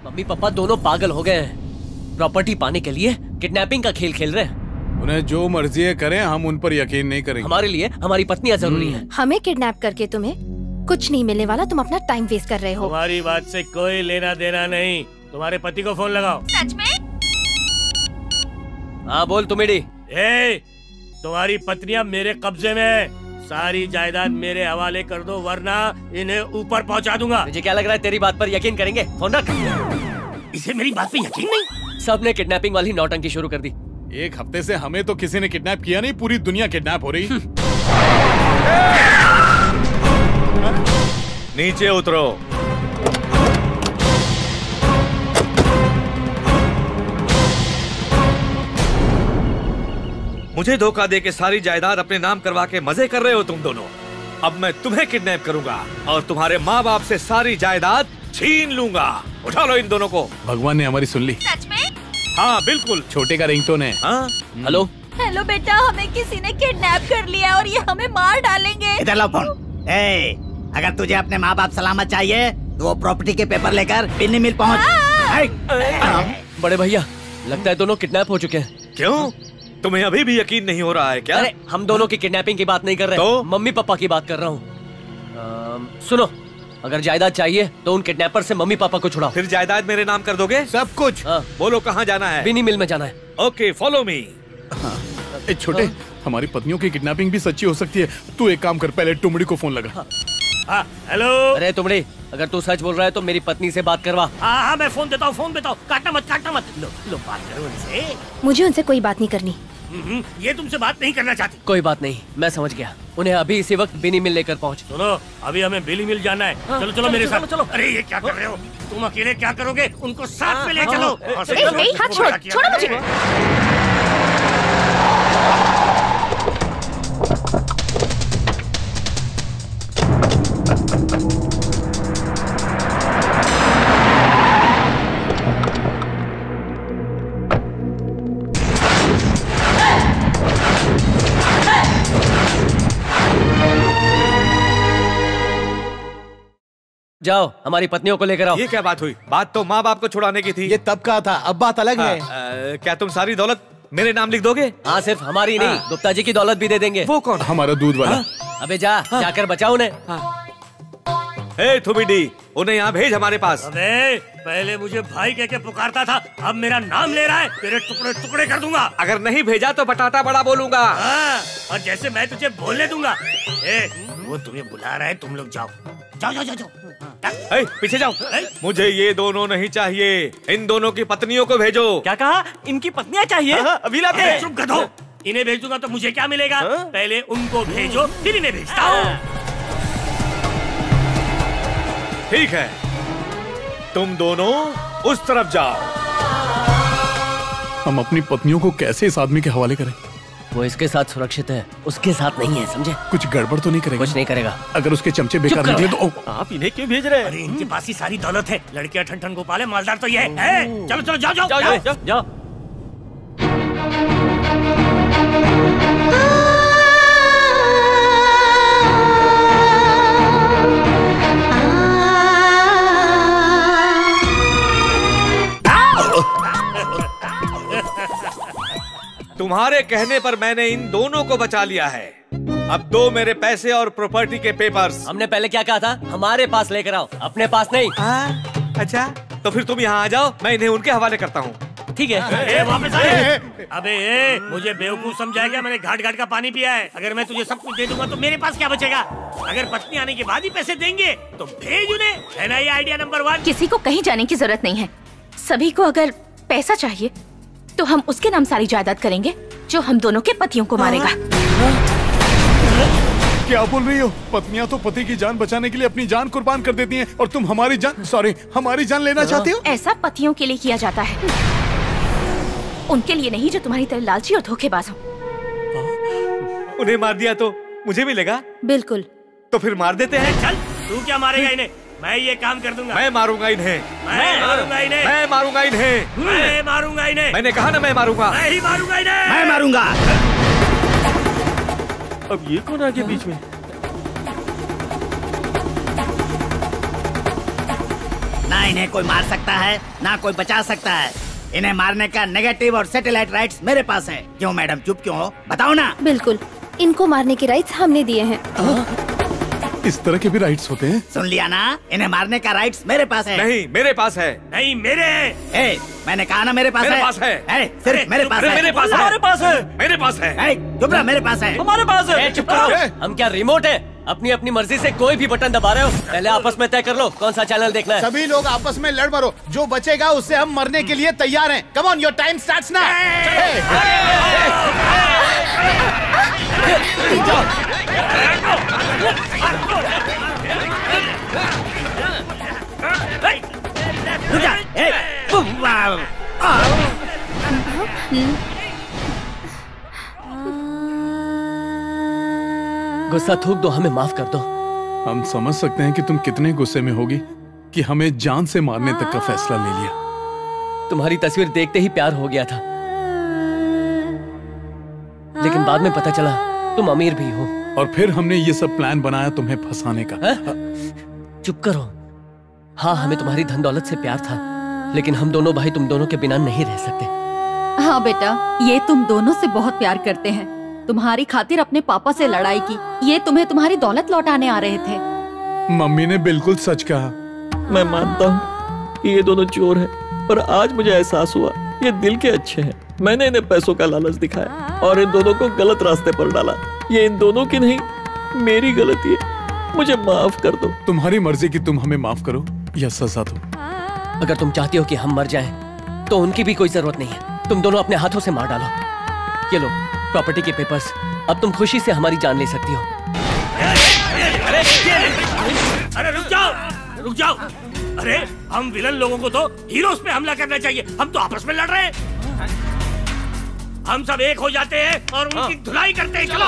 Mummy papa दोनों पागल हो गए हैं। प्रॉपर्टी पाने के लिए किडनैपिंग का खेल खेल रहे हैं। उन्हें जो मर्जी है करें, हम उन पर यकीन नहीं करेंगे। हमारे लिए हमारी पत्नियां जरूरी हैं। हमें किडनैप करके तुम्हें कुछ नहीं मिलने वाला, तुम अपना टाइम वेस्ट कर रहे हो। तुम्हारी बात से कोई लेना देना नहीं। तुम्हारे पति को फोन लगाओ। सच में? हाँ बोल तुमेडी। तुम्हारी पत्नियां मेरे कब्जे में है। सारी जायदाद मेरे हवाले कर दो, वरना इन्हें ऊपर पहुंचा दूंगा। मुझे क्या लग रहा है तेरी बात पर यकीन करेंगे? फोन रख। इसे मेरी बात पे यकीन नहीं। सबने किडनैपिंग वाली नौटंकी शुरू कर दी। एक हफ्ते से हमें तो किसी ने किडनैप किया नहीं, पूरी दुनिया किडनैप हो रही। नीचे उतरो। मुझे धोखा दे के सारी जायदाद अपने नाम करवा के मजे कर रहे हो तुम दोनों। अब मैं तुम्हें किडनैप करूंगा और तुम्हारे माँ बाप से सारी जायदाद छीन लूंगा। उठा लो इन दोनों को। भगवान ने हमारी सुन ली। सच में? हाँ बिल्कुल। छोटे का रिंगटोन है। हाँ? हेलो हेलो बेटा, हमें किसी ने किडनैप कर लिया और ये हमें मार डालेंगे। इधर लो फोन। अगर तुझे अपने माँ बाप सलामत चाहिए तो वो प्रॉपर्टी के पेपर लेकर बिन्नी मिल पहुँच। बड़े भैया, लगता है दोनों किडनैप हो चुके हैं। क्यों? तुम्हें अभी भी यकीन नहीं हो रहा है क्या? अरे हम दोनों की किडनैपिंग की बात नहीं कर रहे, तो? मम्मी पापा की बात कर रहा हूँ। सुनो, अगर जायदाद चाहिए तो उन किडनैपर से मम्मी पापा को छुड़ाओ। फिर जायदाद मेरे नाम कर दोगे? सब कुछ। बोलो कहाँ जाना है? बिनी मिल में जाना है। Okay follow me. छोटे, हमारी पत्नियों की किडनैपिंग भी सच्ची हो सकती है। तू एक काम कर, पहले टुमड़ी को फोन लगा। हेलो। अरे तुमड़ी, अगर तू सच बोल रहा है तो मेरी पत्नी से बात करवा। हाँ मैं फोन देता हूँ। काटना मत। लो बात करो उनसे। मुझे उनसे कोई बात नहीं करनी। ये तुमसे बात नहीं करना चाहती। कोई बात नहीं, मैं समझ गया। उन्हें अभी इसी वक्त बिनी मिल लेकर पहुँच। सुनो, अभी हमें बिनी मिल जाना है। चलो मेरे साथ। चलो। अरे ये क्या कर रहे हो तुम? अकेले क्या करोगे? उनको साथ में ले चलो। हाथ छोड़ो मुझे। जाओ, हमारी पत्नियों को लेकर आओ। ये क्या बात हुई? बात तो माँ बाप को छुड़ाने की थी। ये तब कहा था, अब बात अलग है। क्या तुम सारी दौलत मेरे नाम लिख दोगे? हाँ, सिर्फ हमारी नहीं, गुप्ता जी की दौलत भी दे देंगे। वो कौन? हमारा दूध वाला। अबे जाकर बचाओ उन्हें। थुबिडी, उन्हें यहाँ भेज हमारे पास। अबे पहले मुझे भाई कह के पुकारता था, अब मेरा नाम ले रहा है। तेरे टुकड़े टुकड़े कर दूंगा। अगर नहीं भेजा तो बटाटा बड़ा बोलूंगा। और जैसे मैं तुझे बोलने दूंगा। वो तुम्हें बुला रहा है, तुम लोग जाओ। पीछे जाओ। मुझे ये दोनों नहीं चाहिए, इन दोनों की पत्नियों को भेजो। क्या कहा? इनकी पत्नियां चाहिए? अभी लाते हैं। चुप कर दो। इन्हें भेज दूंगा तो मुझे क्या मिलेगा? पहले उनको भेजो, फिर इन्हें भेजता हूँ। ठीक है, तुम दोनों उस तरफ जाओ। हम अपनी पत्नियों को कैसे इस आदमी के हवाले करें? वो इसके साथ सुरक्षित है, उसके साथ नहीं है, समझे? कुछ गड़बड़ तो नहीं करेगा? कुछ नहीं करेगा। अगर उसके चमचे बेकार निकले तो आप इन्हें क्यों भेज रहे हैं? अरे इनके पास ही सारी दौलत है। लड़कियां ठन ठन गोपाल है, मालदार तो ये है। चलो जाओ। तुम्हारे कहने पर मैंने इन दोनों को बचा लिया है। अब दो मेरे पैसे और प्रॉपर्टी के पेपर्स। हमने पहले क्या कहा था? हमारे पास लेकर आओ, अपने पास नहीं। अच्छा, तो फिर तुम यहाँ आ जाओ, मैं इन्हें उनके हवाले करता हूँ। ठीक है। वापस आ। अबे मुझे बेवकूफ समझा क्या? मैंने घाट का पानी पिया है। अगर मैं तुझे सब कुछ दे दूंगा तो मेरे पास क्या बचेगा? अगर पत्नी आने के बाद ही पैसे देंगे तो भेज उन्हें। है ना ये आइडिया नंबर 1? किसी को कहीं जाने की जरूरत नहीं है। सभी को अगर पैसा चाहिए तो हम उसके नाम सारी जायदाद करेंगे जो हम दोनों के पतियों को मारेगा। क्या बोल रही हो? पत्नियां तो पति की जान बचाने के लिए अपनी जान कुर्बान कर देती हैं और तुम हमारी जान लेना चाहते हो? ऐसा पतियों के लिए किया जाता है, उनके लिए नहीं जो तुम्हारी तरह लालची और धोखेबाज हो। उन्हें मार दिया तो मुझे मिलेगा? बिल्कुल। तो फिर मार देते हैं। चल, तू क्या मारेगा इन्हें? मैं ये काम कर दूंगा। मैं मारूंगा इन्हें। मैं मारूंगा इन्हें। मैं मारूंगा इन्हें। मैं मारूंगा इन्हें। मैंने कहा ना मैं मारूंगा। मैं ही मारूंगा इन्हें। मैं मारूंगा। अब ये कौन आ गया बीच में? ना इन्हें कोई मार सकता है ना कोई बचा सकता है। इन्हें मारने का नेगेटिव और सैटेलाइट राइट्स मेरे पास है। क्यों मैडम चुप क्यों हो, बताओ ना। बिल्कुल, इनको मारने के राइट्स हमने दिए हैं। इस तरह के भी राइट्स होते हैं? सुन लिया ना, इन्हें मारने का राइट्स मेरे पास है। नहीं, मेरे पास है। नहीं, मेरे है। मैंने कहा ना मेरे पास मेरे है। पास है। सिर्फ मेरे पास है। मेरे पास है। हमारे पास है। मेरे पास है। चुप रहा, मेरे पास है। हमारे पास है। चुप करो। हम क्या रिमोट है? अपनी अपनी मर्जी से कोई भी बटन दबा रहे हो? पहले आपस में तय कर लो कौन सा चैनल देखना है। सभी लोग आपस में लड़ मरो, जो बचेगा उससे हम मरने के लिए तैयार हैं। Come on, your time starts now. गुस्सा थूक दो, हमें माफ कर दो। हम समझ सकते हैं कि तुम कितने गुस्से में होगी कि हमें जान से मारने तक का फैसला ले लिया। तुम्हारी तस्वीर देखते ही प्यार हो गया था, लेकिन बाद में पता चला तुम अमीर भी हो। और फिर हमने ये सब प्लान बनाया तुम्हें फंसाने का। चुप करो। हाँ, हमें तुम्हारी धन दौलत से प्यार था, लेकिन हम दोनों भाई तुम दोनों के बिना नहीं रह सकते। हाँ बेटा, ये तुम दोनों से बहुत प्यार करते हैं। तुम्हारी खातिर अपने पापा से लड़ाई की। ये तुम्हें तुम्हारी दौलत लौटाने आ रहे थे। मम्मी ने बिल्कुल सच कहा। मैं मानता हूँ कि ये दोनों चोर हैं, पर आज मुझे एहसास हुआ ये दिल के अच्छे हैं। मैंने इन्हें पैसों का लालच दिखाया और इन दोनों को गलत रास्ते पर डाला। ये इन दोनों की नहीं, मेरी गलती है। मुझे माफ कर दो। तुम्हारी मर्जी कि तुम हमें माफ करो या सजा दो। अगर तुम चाहती हो कि हम मर जाएं, तो उनकी भी कोई जरूरत नहीं है। तुम दोनों अपने हाथों से मार डालो। ये लो प्रॉपर्टी के पेपर्स। अब तुम खुशी से हमारी जान ले सकती हो। अरे रुक जाओ, रुक जाओ। अरे हम विलन लोगों को तो हीरोज पे हमला करना चाहिए। हम तो आपस में लड़ रहे हैं। हम सब एक हो जाते हैं और उनकी धुलाई करते हैं। चलो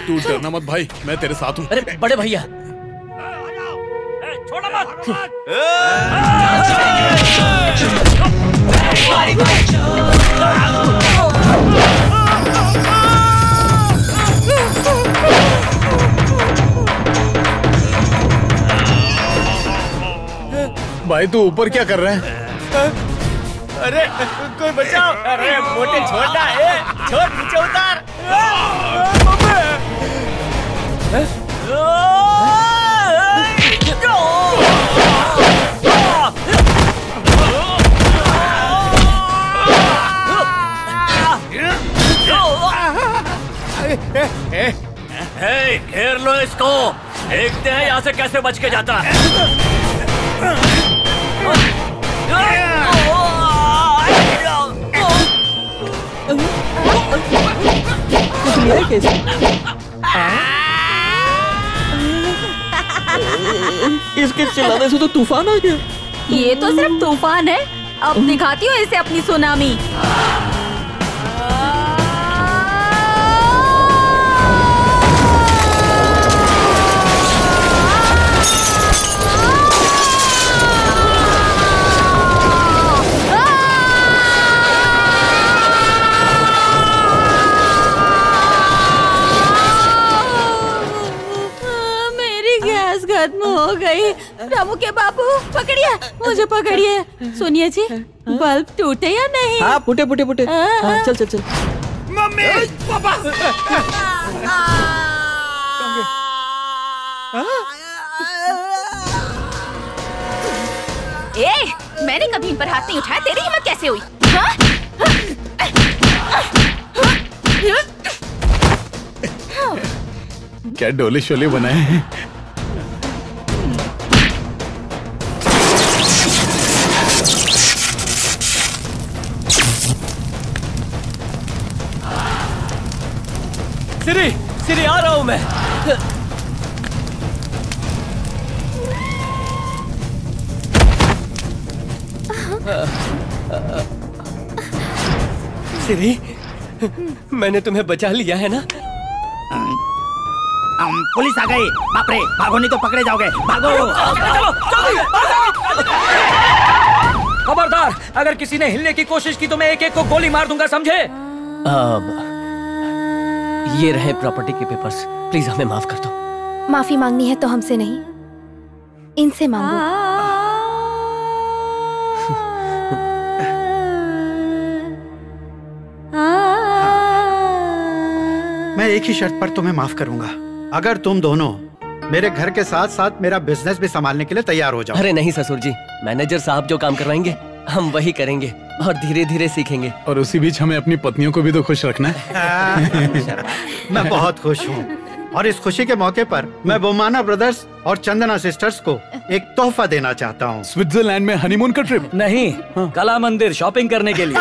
तू डरना मत भाई, मैं तेरे साथ हूँ। अरे बड़े भैया, छोड़ो मत। भाई तू ऊपर क्या कर रहा है? अरे कोई बचाओ। अरे मोटे छोटा है, छोड़ नीचे उतार। घेर लो इसको, देखते हैं यहाँ से कैसे बच के जाता है। कैसे? इसके चिल्लाने से तो तूफान आ गया। ये तो सिर्फ तूफान है। अब दिखाती हूँ इसे अपनी सुनामी। खत्म हो गई। रामू के बाबू पकड़िए, मुझे पकड़िए। सुनिए जी, बल्ब टूटे या नहीं? हाँ फूटे फूटे फूटे। हाँ, चल चल चल। मम्मी, पापा। मैंने कभी इन पर हाथ नहीं उठाया, तेरी हिम्मत कैसे हुई? क्या डोले शोले बनाए हैं? सिरी, सिरी आ रहा हूं मैं। सिरी, मैंने तुम्हें बचा लिया है ना? पुलिस आ गई। बाप रे, भागो नहीं तो पकड़े जाओगे। भागो। खबरदार, अगर किसी ने हिलने की कोशिश की तो मैं एक एक को गोली मार दूंगा, समझे? ये रहे प्रॉपर्टी के पेपर्स। प्लीज हमें माफ कर दो। माफी मांगनी है तो हमसे नहीं, इनसे मांगो। मैं एक ही शर्त पर तुम्हें माफ करूंगा, अगर तुम दोनों मेरे घर के साथ साथ मेरा बिजनेस भी संभालने के लिए तैयार हो जाओ। अरे नहीं ससुर जी, मैनेजर साहब जो काम करवाएंगे हम वही करेंगे और धीरे धीरे सीखेंगे। और उसी बीच हमें अपनी पत्नियों को भी तो खुश रखना है। मैं बहुत खुश हूँ और इस खुशी के मौके पर मैं बोमाना ब्रदर्स और चंदना सिस्टर्स को एक तोहफा देना चाहता हूँ। स्विट्जरलैंड में हनीमून का ट्रिप? नहीं, कला मंदिर शॉपिंग करने के लिए।